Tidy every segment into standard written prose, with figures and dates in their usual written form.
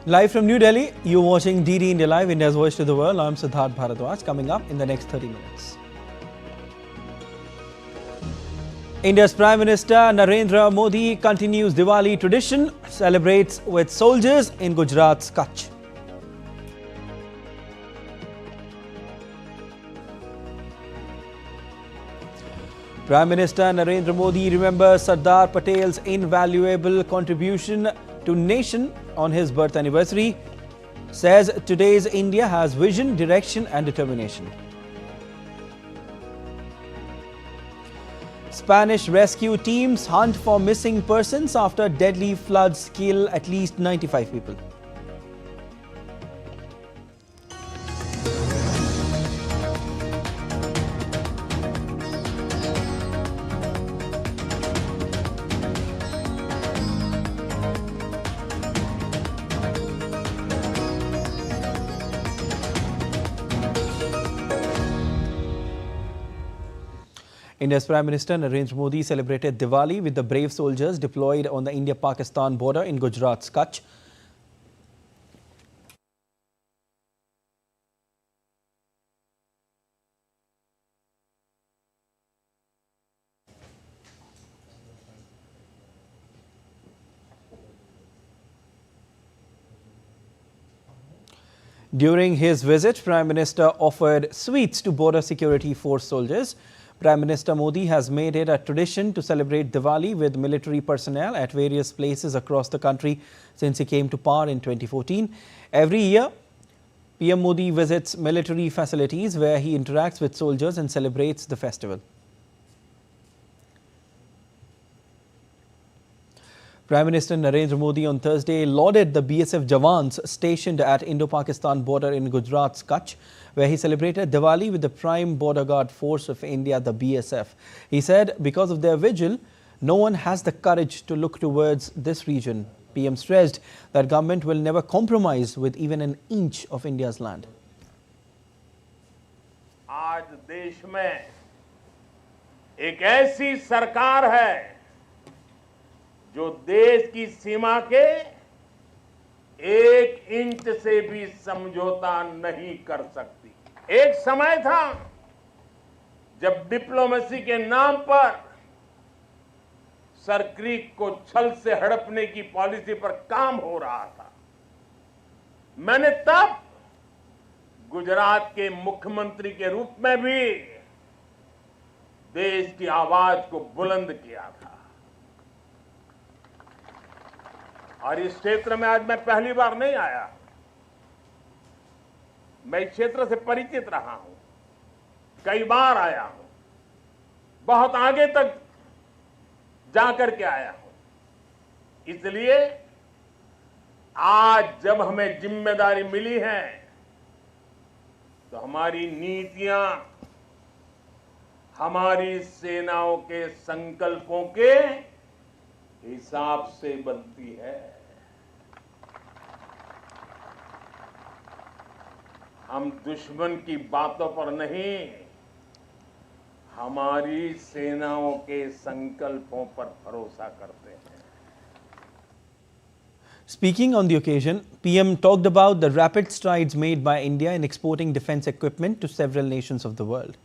Live from New Delhi, you're watching DD India Live, India's voice to the world. I'm Sardar Vallabhbhai. Coming up in the next 30 minutes. India's Prime Minister Narendra Modi continues Diwali tradition, celebrates with soldiers in Gujarat's Kutch. Prime Minister Narendra Modi remembers Sardar Patel's invaluable contribution to nation on his birth anniversary, says today's India has vision, direction and determination. Spanish rescue teams hunt for missing persons after deadly floods kill at least 95 people. India's Prime Minister Narendra Modi celebrated Diwali with the brave soldiers deployed on the India-Pakistan border in Gujarat's Kutch. During his visit, Prime Minister offered sweets to border security force soldiers. Prime Minister Modi has made it a tradition to celebrate Diwali with military personnel at various places across the country since he came to power in 2014. Every year, PM Modi visits military facilities where he interacts with soldiers and celebrates the festival. Prime Minister Narendra Modi on Thursday lauded the BSF Jawans stationed at Indo-Pakistan border in Gujarat's Kutch, where he celebrated Diwali with the Prime Border Guard Force of India, the BSF. He said because of their vigil, no one has the courage to look towards this region. PM stressed that government will never compromise with even an inch of India's land. आज देश में एक ऐसी सरकार है जो देश की सीमा के 1 इंच से भी समझौता नहीं कर सकती। एक समय था जब डिप्लोमेसी के नाम पर सर क्रीक को छल से हड़पने की पॉलिसी पर काम हो रहा था। मैंने तब गुजरात के मुख्यमंत्री के रूप में भी देश की आवाज को बुलंद किया था। और इस क्षेत्र में आज मैं पहली बार नहीं आया, मैं इस क्षेत्र से परिचित रहा हूं, कई बार आया हूं, बहुत आगे तक जाकर के आया हूं। इसलिए आज जब हमें जिम्मेदारी मिली है तो हमारी नीतियां हमारी सेनाओं के संकल्पों के हिसाब से बनती है। हम दुश्मन की बातों पर नहीं, हमारी सेनाओं के संकल्पों पर भरोसा करते हैं। Speaking on the occasion, PM talked about the rapid strides made by India in exporting defense equipment to several nations of the world.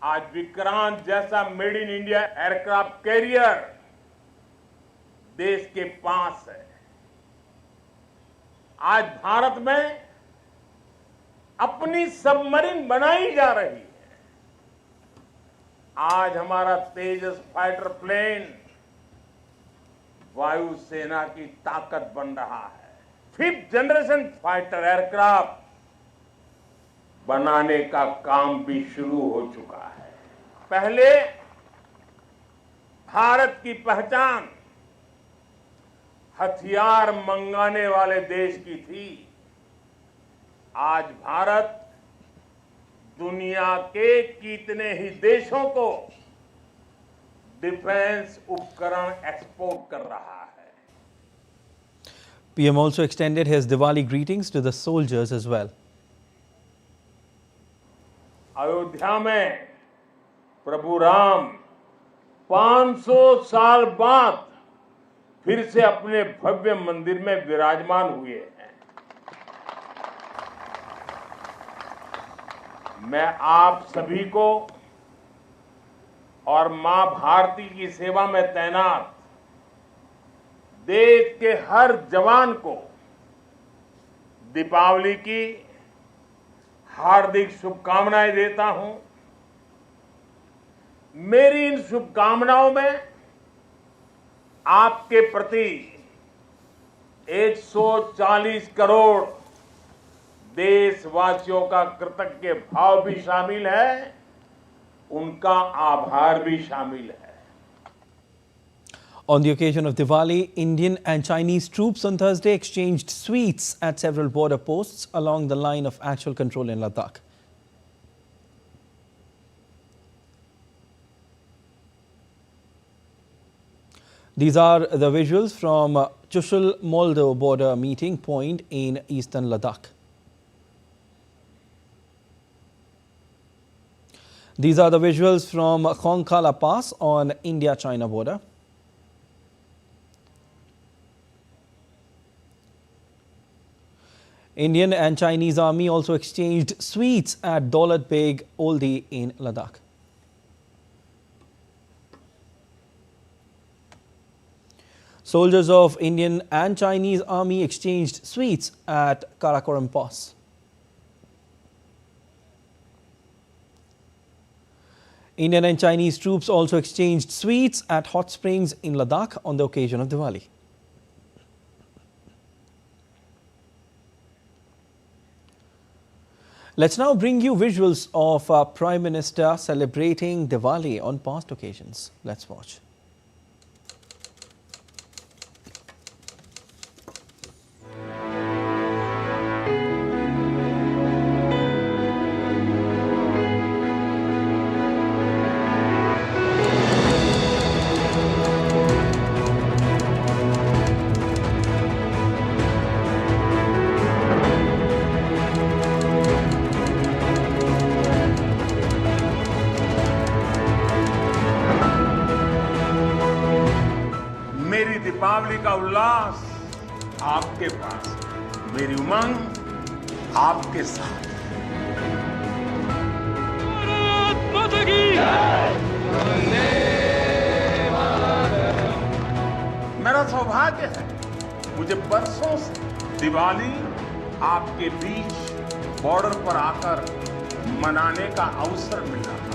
आज विक्रांत जैसा made in India aircraft carrier देश के पास है। आज भारत में अपनी सबमरीन बनाई जा रही है। आज हमारा तेजस फाइटर प्लेन वायुसेना की ताकत बन रहा है। 5th जनरेशन फाइटर एयरक्राफ्ट बनाने का काम भी शुरू हो चुका है। पहले भारत की पहचान हथियार मंगाने वाले देश की थी। आज भारत दुनिया के कितने ही देशों को डिफेंस उपकरण एक्सपोर्ट कर रहा है। PM also extended his Diwali greetings to the soldiers as well. Ayodhya में प्रभु राम 500 साल बाद फिर से अपने भव्य मंदिर में विराजमान हुए हैं। मैं आप सभी को और मां भारती की सेवा में तैनात देश के हर जवान को दीपावली की हार्दिक शुभकामनाएं देता हूं। मेरी इन शुभकामनाओं में आपके प्रति 140 करोड़ देशवासियों का कृतज्ञ भाव भी शामिल है, उनका आभार भी शामिल है। On the occasion of Diwali, Indian and Chinese troops on Thursday exchanged sweets at several border posts along the line of actual control in Ladakh. These are the visuals from Chushul-Moldo border meeting point in eastern Ladakh. These are the visuals from Khongkhala Pass on India-China border. Indian and Chinese army also exchanged sweets at Daulat Beg Oldi in Ladakh. Soldiers of Indian and Chinese army exchanged sweets at Karakoram Pass. Indian and Chinese troops also exchanged sweets at hot springs in Ladakh on the occasion of Diwali. Let's now bring you visuals of our Prime Minister celebrating Diwali on past occasions. Let's watch. मेरी दीपावली का उल्लास आपके पास, मेरी उमंग आपके साथ। भारत माता की मेरा सौभाग्य है, मुझे बरसों से दिवाली आपके बीच बॉर्डर पर आकर मनाने का अवसर मिल रहा है।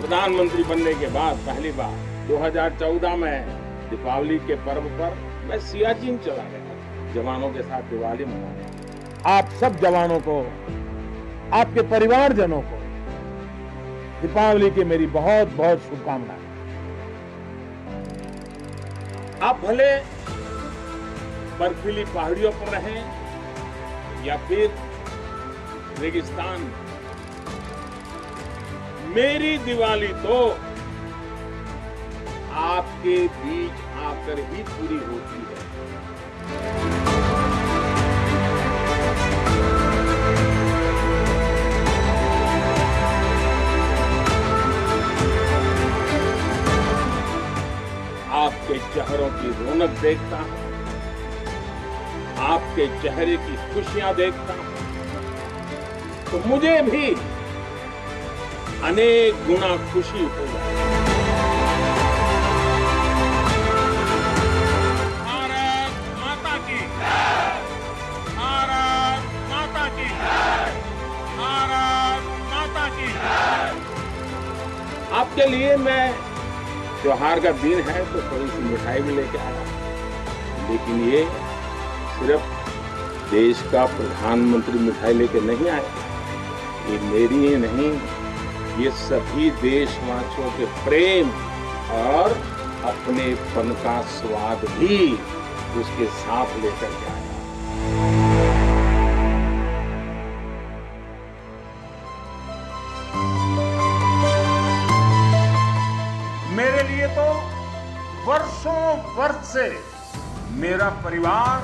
प्रधानमंत्री बनने के बाद पहली बार 2014 में दीपावली के पर्व पर मैं सियाचिन चला गया जवानों के साथ दिवाली मनाने। आप सब जवानों को, आपके परिवारजनों को दीपावली की मेरी बहुत बहुत शुभकामनाएं। आप भले बर्फीली पहाड़ियों पर रहें या फिर रेगिस्तान में, मेरी दिवाली तो आपके बीच आकर ही पूरी होती है। आपके चेहरों की रौनक देखता हूं, आपके चेहरे की खुशियां देखता हूं, तो मुझे भी अनेक गुना खुशी हो जाती है। भारत माता की, भारत माता की, भारत माता की। आपके लिए मैं त्योहार का दिन है तो थोड़ी सी मिठाई भी लेके आया, लेकिन ये सिर्फ देश का प्रधानमंत्री मिठाई लेके नहीं आया, ये मेरी ही नहीं, ये सभी देशवासियों के प्रेम और अपनेपन का स्वाद भी उसके साथ लेकर के आया। मेरे लिए तो वर्षों वर्ष से मेरा परिवार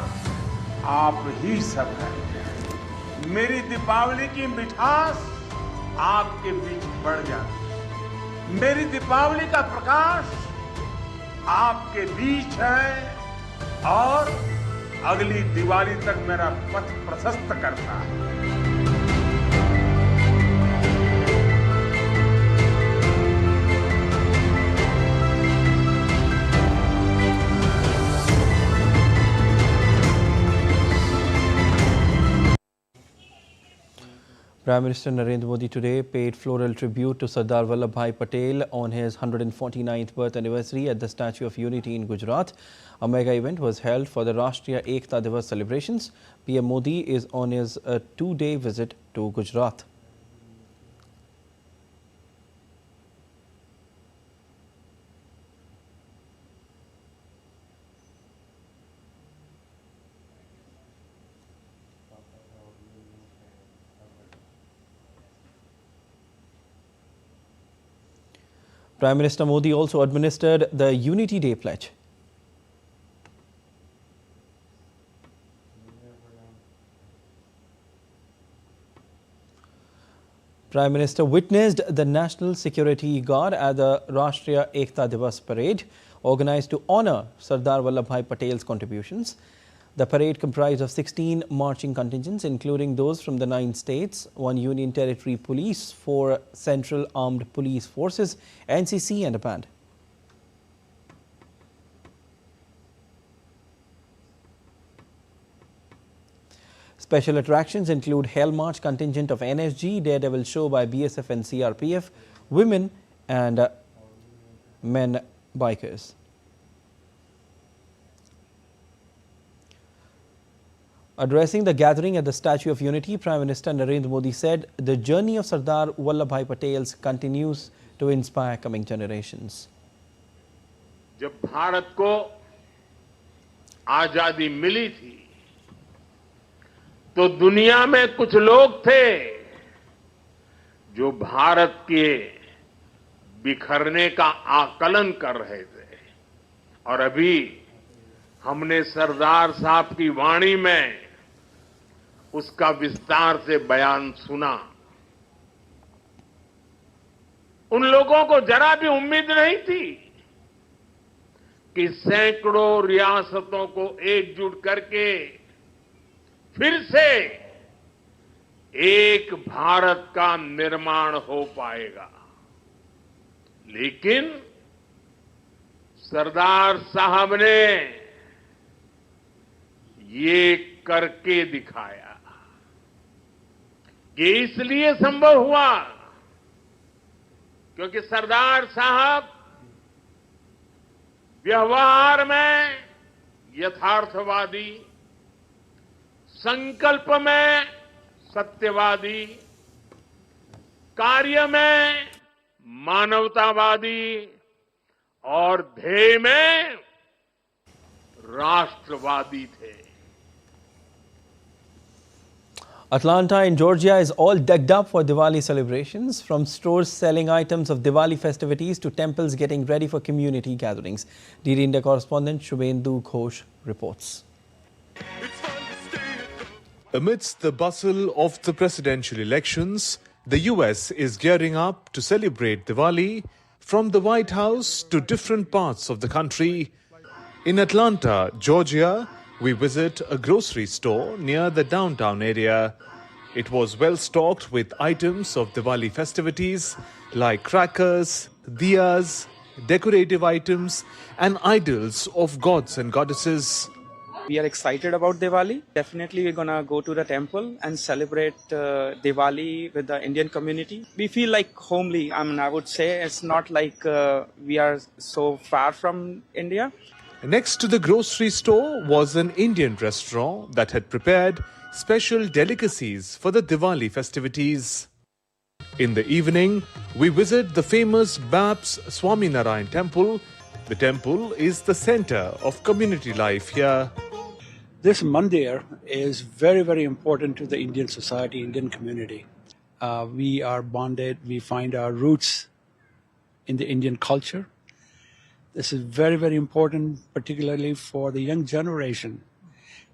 आप ही सब है। मेरी दीपावली की मिठास आपके बीच बढ़ जाती है। मेरी दीपावली का प्रकाश आपके बीच है और अगली दिवाली तक मेरा पथ प्रशस्त करता है। Prime Minister Narendra Modi today paid floral tribute to Sardar Vallabhbhai Patel on his 149th birth anniversary at the Statue of Unity in Gujarat. A mega event was held for the Rashtriya Ekta Divas celebrations. PM Modi is on his two-day visit to Gujarat. Prime Minister Modi also administered the Unity Day pledge. Prime Minister witnessed the National Security Guard at the Rashtriya Ekta Divas parade, organized to honor Sardar Vallabhbhai Patel's contributions. The parade comprised of 16 marching contingents, including those from the 9 states, 1 Union Territory Police, 4 Central Armed Police Forces, NCC and a band. Special attractions include Hell March contingent of NSG, Daredevil show by BSF and CRPF, women and men bikers. Addressing the gathering at the Statue of Unity, Prime Minister Narendra Modi said the journey of Sardar Vallabhbhai Patel continues to inspire coming generations. जब भारत को आजादी मिली थी तो दुनिया में कुछ लोग थे जो भारत के बिखरने का आकलन कर रहे थे और अभी हमने सरदार साहब की वाणी में उसका विस्तार से बयान सुना। उन लोगों को जरा भी उम्मीद नहीं थी कि सैकड़ों रियासतों को एकजुट करके फिर से एक भारत का निर्माण हो पाएगा, लेकिन सरदार साहब ने ये करके दिखाया। ये इसलिए संभव हुआ क्योंकि सरदार साहब व्यवहार में यथार्थवादी, संकल्प में सत्यवादी, कार्य में मानवतावादी और ध्येय में राष्ट्रवादी थे। Atlanta in Georgia is all decked up for Diwali celebrations, from stores selling items of Diwali festivities to temples getting ready for community gatherings. DD India correspondent Shubhendu Ghosh reports. Amidst the bustle of the presidential elections, the US is gearing up to celebrate Diwali. From the White House to different parts of the country. In Atlanta, Georgia, we visit a grocery store near the downtown area. It was well stocked with items of Diwali festivities like crackers, diyas, decorative items and idols of gods and goddesses. We are excited about Diwali. Definitely we're gonna go to the temple and celebrate Diwali with the Indian community. We feel like homely. I would say it's not like we are so far from India. Next to the grocery store was an Indian restaurant that had prepared special delicacies for the Diwali festivities. In the evening, we visit the famous Babs Swaminarayan temple. The temple is the center of community life here. This mandir is very, very important to the Indian society, Indian community. We are bonded, we find our roots in the Indian culture. This is very, very important, particularly for the young generation,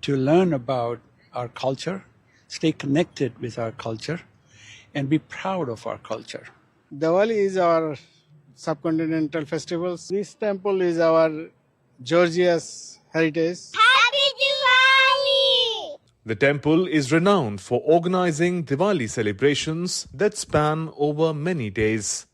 to learn about our culture, stay connected with our culture, and be proud of our culture. Diwali is our subcontinental festivals. This temple is our Georgia's heritage. Happy Diwali! The temple is renowned for organizing Diwali celebrations that span over many days.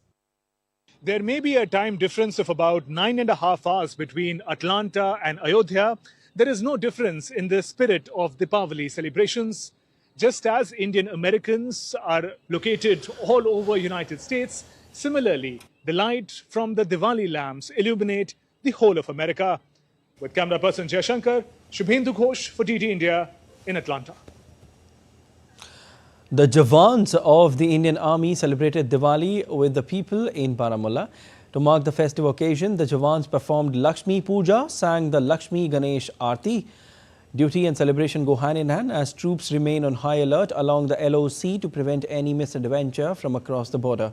There may be a time difference of about 9.5 hours between Atlanta and Ayodhya. There is no difference in the spirit of Diwali celebrations. Just as Indian Americans are located all over United States, similarly, the light from the Diwali lamps illuminate the whole of America. With camera person Jayashankar, Shubhendu Ghosh for DD India in Atlanta. The Jawans of the Indian Army celebrated Diwali with the people in Baramulla. To mark the festive occasion, the Jawans performed Lakshmi Puja, sang the Lakshmi Ganesh Aarti. Duty and celebration go hand in hand as troops remain on high alert along the LoC to prevent any misadventure from across the border.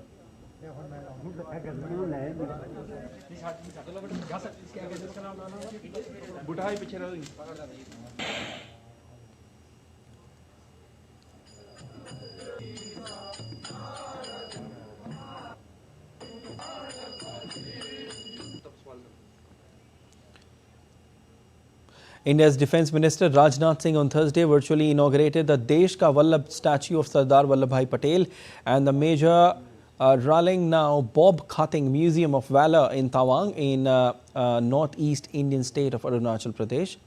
India's Defence Minister Rajnath Singh on Thursday virtually inaugurated the Desh Ka Vallabh statue of Sardar Vallabhbhai Patel and the major Raling Now Bob Khating Museum of Valor in Tawang in northeast Indian state of Arunachal Pradesh.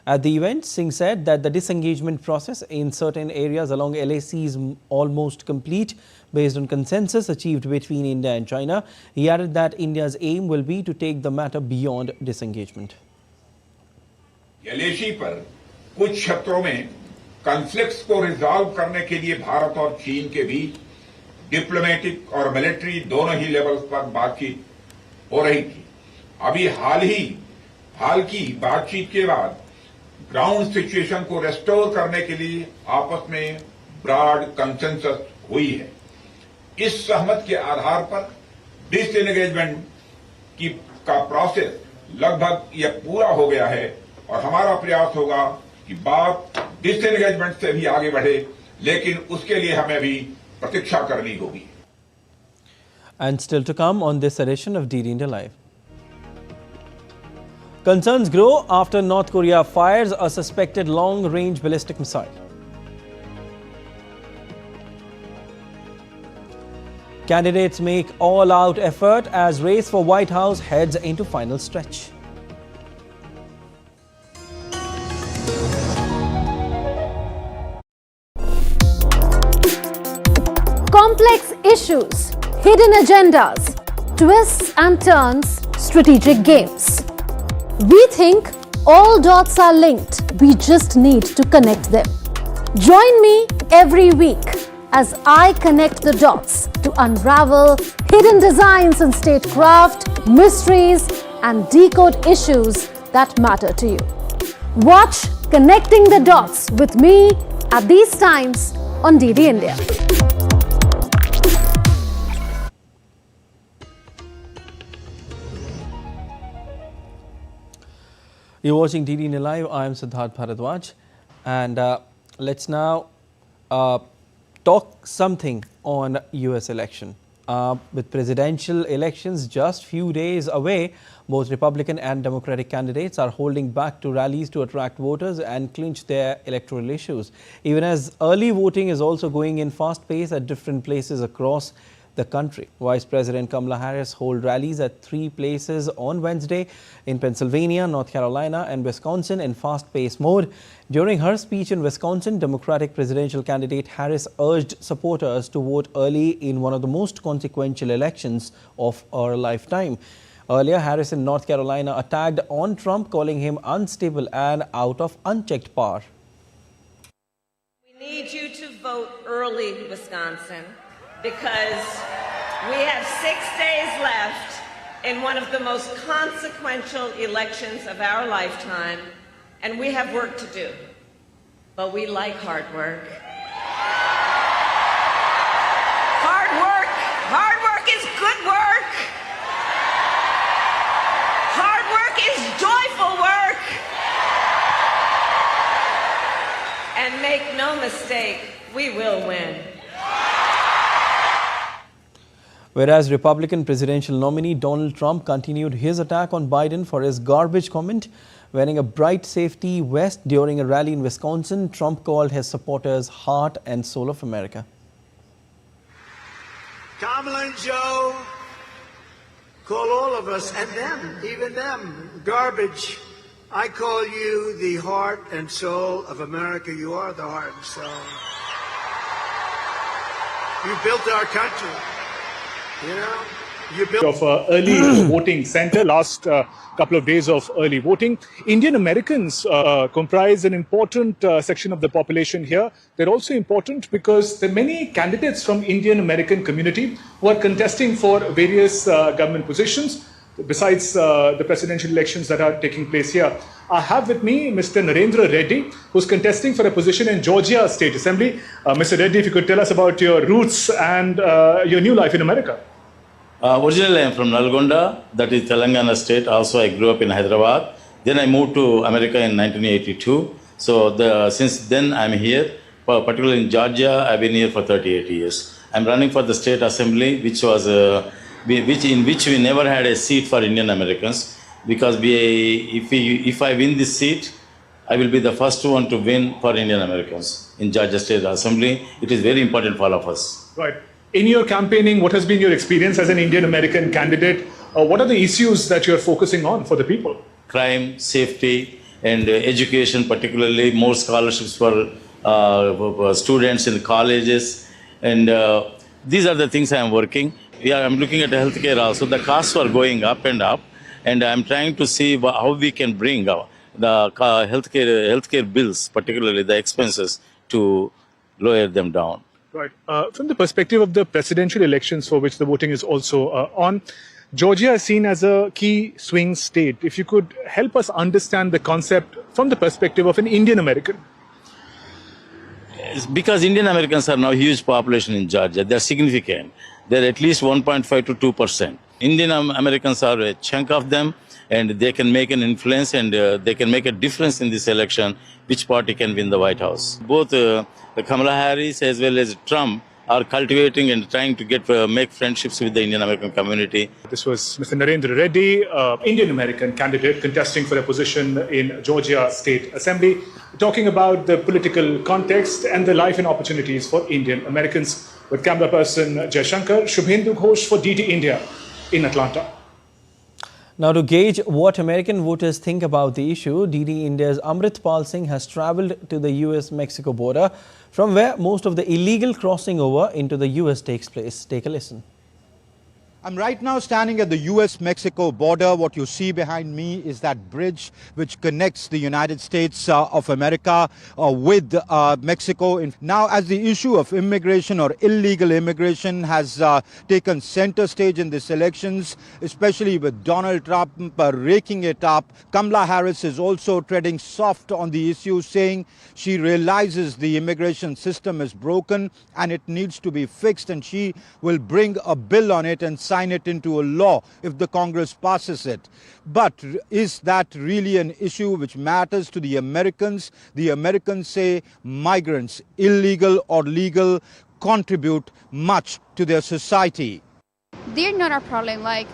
At the event, Singh said that the disengagement process in certain areas along LaC is almost complete based on consensus achieved between India and China. He added that India's aim will be to take the matter beyond disengagement. LaC पर कुछ क्षेत्रों में conflicts को resolve करने के लिए भारत और चीन के बीच डिप्लोमेटिक और मिलिट्री दोनों ही लेवल्स पर बातचीत हो रही थी। अभी हाल की बातचीत के बाद ग्राउंड सिचुएशन को रेस्टोर करने के लिए आपस में ब्रॉड कंसेंसस हुई है। इस सहमति के आधार पर डिसएंगेजमेंट का प्रोसेस लगभग यह पूरा हो गया है और हमारा प्रयास होगा कि बात डिसएंगेजमेंट से भी आगे बढ़े, लेकिन उसके लिए हमें भी प्रतीक्षा करनी होगी। And still to come on this edition of DD India Live. Concerns grow after North Korea fires a suspected long-range ballistic missile. Candidates make all-out effort as race for White House heads into final stretch. Complex issues, hidden agendas, twists and turns, strategic games. We think all dots are linked. We just need to connect them. Join me every week as I connect the dots to unravel hidden designs in statecraft, mysteries, and decode issues that matter to you. Watch Connecting the Dots with me at these times on DD India. You're watching DD India Live. I am Siddharth Bharadwaj, and let's now talk something on US election. With presidential elections just few days away, both Republican and Democratic candidates are holding back to rallies to attract voters and clinch their electoral issues. Even as early voting is also going in fast pace at different places across the country. Vice President Kamala Harris hold rallies at 3 places on Wednesday in Pennsylvania, North Carolina and Wisconsin in fast-paced mode. During her speech in Wisconsin, Democratic presidential candidate Harris urged supporters to vote early in one of the most consequential elections of our lifetime. Earlier, Harris in North Carolina attacked on Trump, calling him unstable and out of unchecked power. We need you to vote early, Wisconsin, because we have 6 days left in one of the most consequential elections of our lifetime, and we have work to do. But we like hard work. Hard work is good work. Hard work is joyful work. And make no mistake, we will win. Whereas Republican presidential nominee Donald Trump continued his attack on Biden for his garbage comment. Wearing a bright safety vest during a rally in Wisconsin, Trump called his supporters heart and soul of America. Kamala and Joe call all of us, and them, even them, garbage. I call you the heart and soul of America. You are the heart and soul. You built our country. You know, you built of early voting center, last couple of days of early voting. Indian Americans comprise an important section of the population here. They're also important because there are many candidates from Indian American community who are contesting for various government positions besides the presidential elections that are taking place here. I have with me Mr. Narendra Reddy, who's contesting for a position in Georgia State Assembly. Mr. Reddy, if you could tell us about your roots and your new life in America. Originally, I am from Nalgonda, that is Telangana state. Also, I grew up in Hyderabad. Then I moved to America in 1982. So since then, I'm here. Particularly in Georgia, I've been here for 38 years. I'm running for the state assembly, in which we never had a seat for Indian Americans. Because if I win this seat, I will be the first one to win for Indian Americans in Georgia State Assembly. It is very important for all of us. Right. In your campaigning, what has been your experience as an Indian American candidate? What are the issues that you're focusing on for the people? Crime, safety, and education, particularly more scholarships for students in colleges. And these are the things I am working. I'm looking at healthcare also. The costs are going up and up. And I'm trying to see how we can bring the healthcare bills, particularly the expenses, to lower them down. Right. From the perspective of the presidential elections for which the voting is also on, Georgia is seen as a key swing state. If you could help us understand the concept from the perspective of an Indian American. Because Indian Americans are now a huge population in Georgia. They're significant. They're at least 1.5 to 2%. Indian Americans are a chunk of them, and they can make an influence and they can make a difference in this election, which party can win the White House. Both Kamala Harris as well as Trump are cultivating and trying to make friendships with the Indian American community. This was Mr. Narendra Reddy, Indian American candidate contesting for a position in Georgia State Assembly, talking about the political context and the life and opportunities for Indian Americans. With camera person Jaishankar, Shubhendu Ghosh for DT India in Atlanta. Now, to gauge what American voters think about the issue, DD India's Amrit Pal Singh has travelled to the US-Mexico border, from where most of the illegal crossing over into the US takes place. Take a listen. I'm right now standing at the US-Mexico border. What you see behind me is that bridge which connects the United States of America with Mexico. Now, as the issue of immigration or illegal immigration has taken center stage in these elections, especially with Donald Trump raking it up, Kamala Harris is also treading soft on the issue, saying she realizes the immigration system is broken and it needs to be fixed, and she will bring a bill on it and sign it into a law if the Congress passes it. But is that really an issue which matters to the Americans? The Americans say migrants, illegal or legal, contribute much to their society. They're not our problem. Like,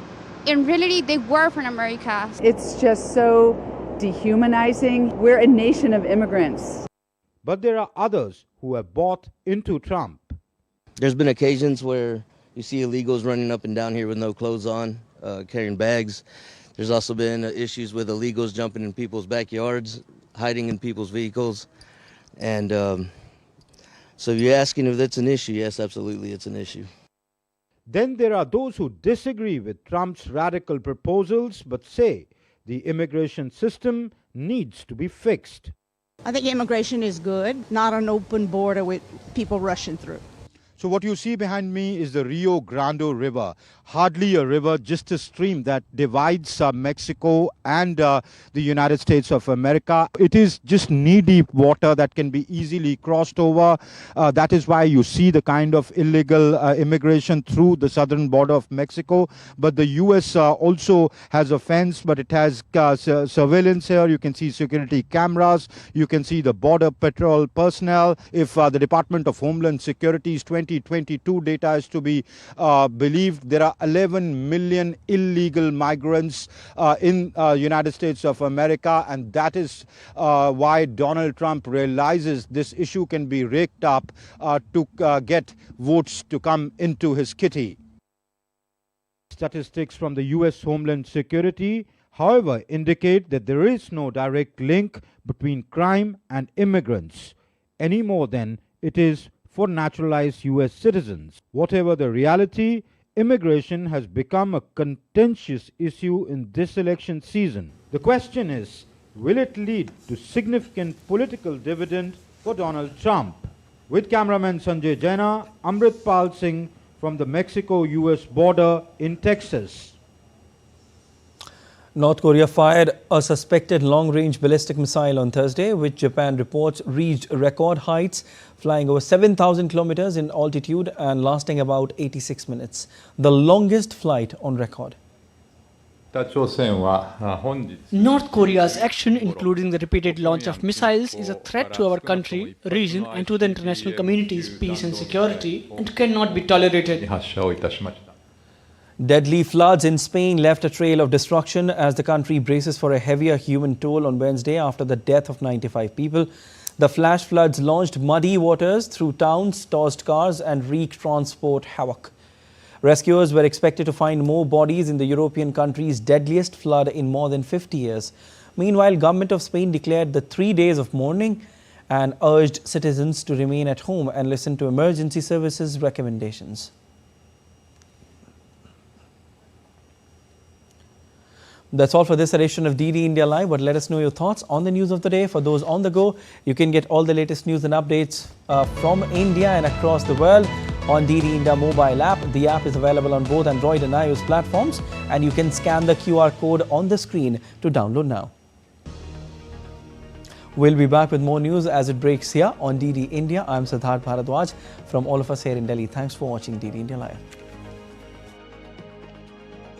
in reality, they were from America. It's just so dehumanizing. We're a nation of immigrants. But there are others who have bought into Trump. There's been occasions where you see illegals running up and down here with no clothes on, carrying bags. There's also been issues with illegals jumping in people's backyards, hiding in people's vehicles. And so you're asking if that's an issue. Yes, absolutely, it's an issue. Then there are those who disagree with Trump's radical proposals but say the immigration system needs to be fixed. I think immigration is good, not an open border with people rushing through. So what you see behind me is the Rio Grande River, hardly a river, just a stream that divides Mexico and the United States of America. It is just knee-deep water that can be easily crossed over. That is why you see the kind of illegal immigration through the southern border of Mexico. But the U.S. also has a fence, but it has surveillance here. You can see security cameras. You can see the border patrol personnel. If the Department of Homeland Security's 20 2022 data is to be believed, there are 11 million illegal migrants in United States of America, and that is why Donald Trump realizes this issue can be raked up to get votes to come into his kitty. Statistics from the US Homeland Security, however, indicate that there is no direct link between crime and immigrants, any more than it is for naturalized US citizens. Whatever the reality, immigration has become a contentious issue in this election season. The question is, will it lead to significant political dividend for Donald Trump? With cameraman Sanjay Jaina, Amritpal Singh from the Mexico-US border in Texas. North Korea fired a suspected long-range ballistic missile on Thursday, which Japan reports reached record heights, flying over 7,000 kilometers in altitude and lasting about 86 minutes, the longest flight on record. North Korea's action, including the repeated launch of missiles, is a threat to our country, region and to the international community's peace and security, and cannot be tolerated. Deadly floods in Spain left a trail of destruction as the country braces for a heavier human toll on Wednesday after the death of 95 people. The flash floods launched muddy waters through towns, tossed cars and wreaked transport havoc. Rescuers were expected to find more bodies in the European country's deadliest flood in more than 50 years. Meanwhile, government of Spain declared the 3 days of mourning and urged citizens to remain at home and listen to emergency services recommendations. That's all for this edition of DD India Live, but let us know your thoughts on the news of the day. For those on the go, you can get all the latest news and updates from India and across the world on DD India mobile app. The app is available on both Android and iOS platforms, and you can scan the QR code on the screen to download now. We'll be back with more news as it breaks here on DD India. I'm Sardar Vallabhbhai from all of us here in Delhi. Thanks for watching DD India Live.